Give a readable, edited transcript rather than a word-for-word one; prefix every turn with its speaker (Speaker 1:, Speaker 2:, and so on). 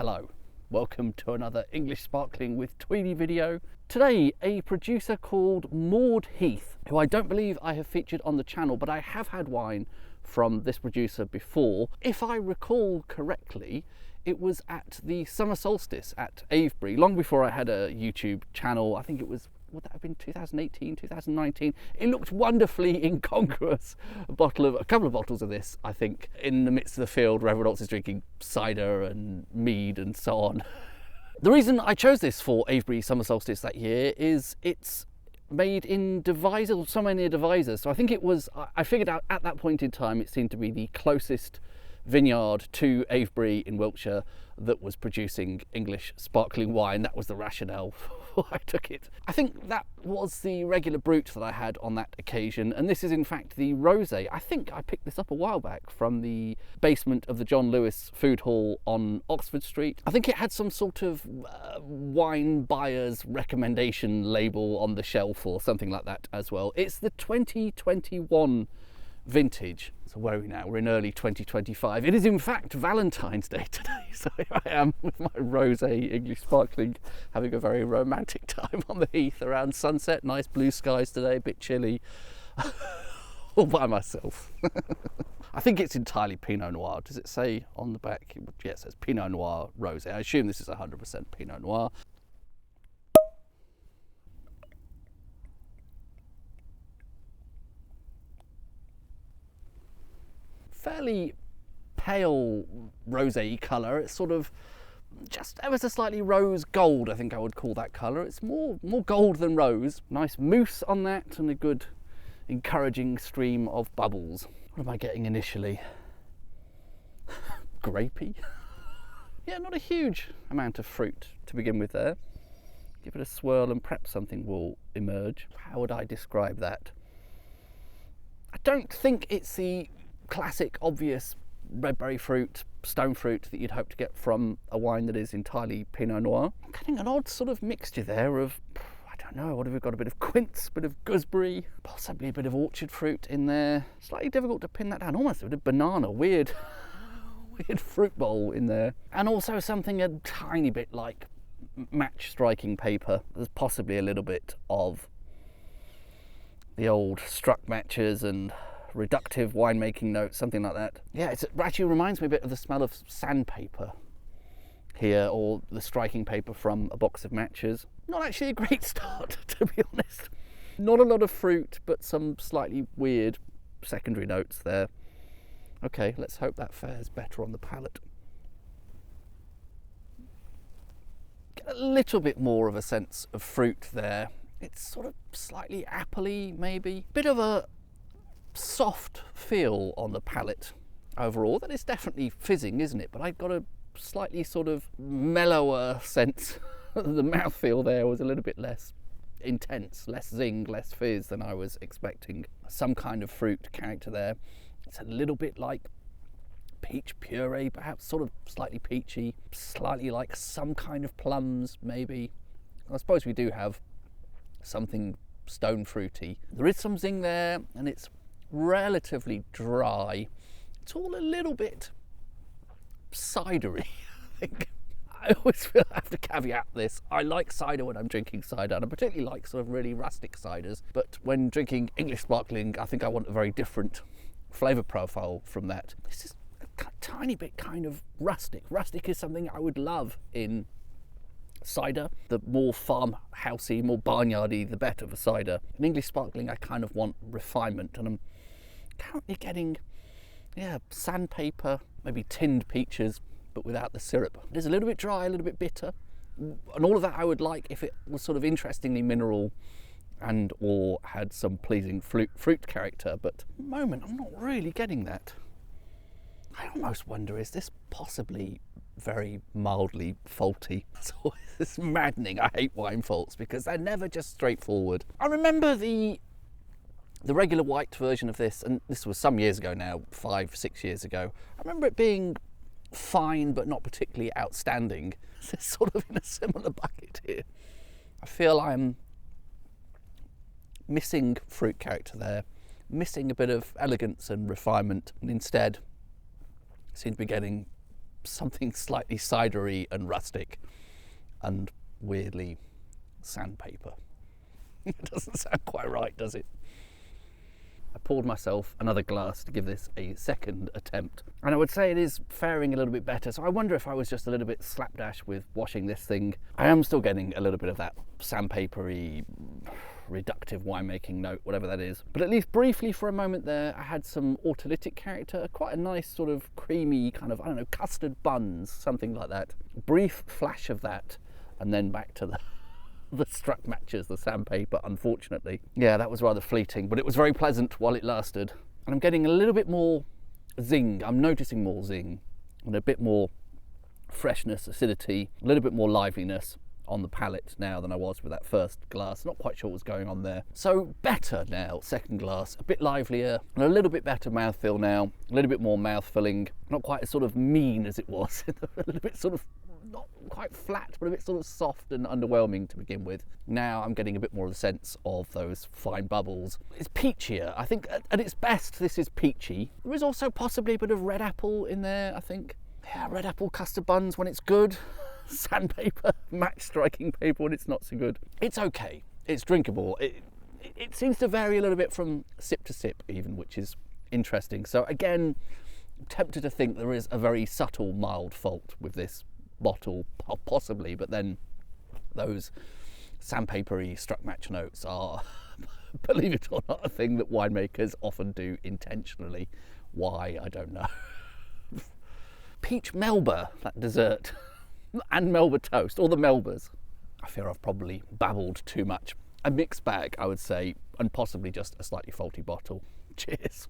Speaker 1: Hello, welcome to another English Sparkling with Tweedy video. Today, a producer called Heath, who I don't believe I have featured on the channel, but I have had wine from this producer before. If I recall correctly, it was at the summer solstice at Avebury, long before I had a YouTube channel. I think it was, would that have been 2018, 2019? It looked wonderfully incongruous. A couple of bottles of this, I think, in the midst of the field where everyone else is drinking cider and mead and so on. The reason I chose this for Avebury summer solstice that year is it's made in Devizes, or somewhere near Devizes. So I think it was, I figured out at that point in time, it seemed to be the closest vineyard to Avebury in Wiltshire that was producing English sparkling wine. That was the rationale for why I took it. I think that was the regular brut that I had on that occasion, and this is in fact the rosé. I think I picked this up a while back from the basement of the John Lewis Food Hall on Oxford Street. I think it had some sort of wine buyer's recommendation label on the shelf or something like that as well. It's the 2021 vintage. So where are we now? We're in early 2025. It is in fact Valentine's Day today, so here I am with my rosé English sparkling, having a very romantic time on the Heath around sunset. Nice blue skies today, a bit chilly, all by myself. I think it's entirely Pinot Noir. Does it say on the back? Yeah, it says Pinot Noir rosé. I assume this is 100% Pinot Noir. Fairly pale rosé colour. It's sort of just ever so slightly rose gold, I think I would call that colour. It's more gold than rose. Nice mousse on that and a good encouraging stream of bubbles. What am I getting initially? Grapey? Yeah, not a huge amount of fruit to begin with there. Give it a swirl and perhaps something will emerge. How would I describe that? I don't think it's the classic, obvious red berry fruit, stone fruit that you'd hope to get from a wine that is entirely Pinot Noir. I'm getting an odd sort of mixture there of, I don't know, what have we got? A bit of quince, a bit of gooseberry, possibly a bit of orchard fruit in there. Slightly difficult to pin that down, almost a bit of banana, weird fruit bowl in there. And also something a tiny bit like match striking paper. There's possibly a little bit of the old struck matches and reductive winemaking notes, something like that. Yeah, it actually reminds me a bit of the smell of sandpaper here, or the striking paper from a box of matches. Not actually a great start, to be honest. Not a lot of fruit, but some slightly weird secondary notes there. Okay, let's hope that fares better on the palate. Get a little bit more of a sense of fruit there. It's sort of slightly appley, maybe. Bit of a soft feel on the palate overall. That is definitely fizzing, isn't it? But I got a slightly sort of mellower sense. The mouthfeel there was a little bit less intense, less zing, less fizz than I was expecting. Some kind of fruit character there. It's a little bit like peach puree, perhaps, sort of slightly peachy, slightly like some kind of plums, maybe. I suppose we do have something stone fruity. There is some zing there, and it's relatively dry. It's all a little bit cidery, I think. I always feel I have to caveat this. I like cider when I'm drinking cider, and I particularly like sort of really rustic ciders. But when drinking English sparkling, I think I want a very different flavour profile from that. This is a tiny bit kind of rustic. Rustic is something I would love in cider. The more farmhousey, more barnyardy, the better for cider. In English sparkling, I kind of want refinement, and I'm currently getting, sandpaper, maybe tinned peaches, but without the syrup. It is a little bit dry, a little bit bitter, and all of that I would like if it was sort of interestingly mineral and or had some pleasing fruit character, but at the moment I'm not really getting that. I almost wonder, is this possibly very mildly faulty? It's maddening. I hate wine faults because they're never just straightforward. I remember the regular white version of this, and this was some years ago now, 5-6 years ago. I remember it being fine but not particularly outstanding. It's sort of in a similar bucket here. I feel I'm missing fruit character there, missing a bit of elegance and refinement, and instead seem to be getting something slightly cidery and rustic and weirdly sandpaper. It doesn't sound quite right, does it? I poured myself another glass to give this a second attempt, and I would say it is faring a little bit better. So I wonder if I was just a little bit slapdash with washing this thing. I am still getting a little bit of that sandpapery, reductive winemaking note, whatever that is. But at least briefly for a moment there, I had some autolytic character, quite a nice sort of creamy kind of, I don't know, custard buns, something like that. Brief flash of that, and then back to the struck matches, the sandpaper, unfortunately. Yeah, that was rather fleeting, but it was very pleasant while it lasted. And I'm getting a little bit more zing. I'm noticing more zing and a bit more freshness, acidity, a little bit more liveliness on the palate now than I was with that first glass. Not quite sure what was going on there. So better now, second glass, a bit livelier and a little bit better mouthfeel now, a little bit more mouth-filling, not quite as sort of mean as it was, a little bit sort of not quite flat, but a bit sort of soft and underwhelming to begin with. Now I'm getting a bit more of the sense of those fine bubbles. It's peachier. I think at its best, this is peachy. There is also possibly a bit of red apple in there, I think. Yeah, red apple custard buns when it's good. Sandpaper, match striking paper when it's not so good. It's okay. It's drinkable. It seems to vary a little bit from sip to sip even, which is interesting. So again, I'm tempted to think there is a very subtle mild fault with this bottle, possibly, but then those sandpapery struck match notes are, believe it or not, a thing that winemakers often do intentionally. Why, I don't know. Peach Melba, that dessert, and Melba toast, or the Melbas. I fear I've probably babbled too much. A mixed bag, I would say, and possibly just a slightly faulty bottle. Cheers.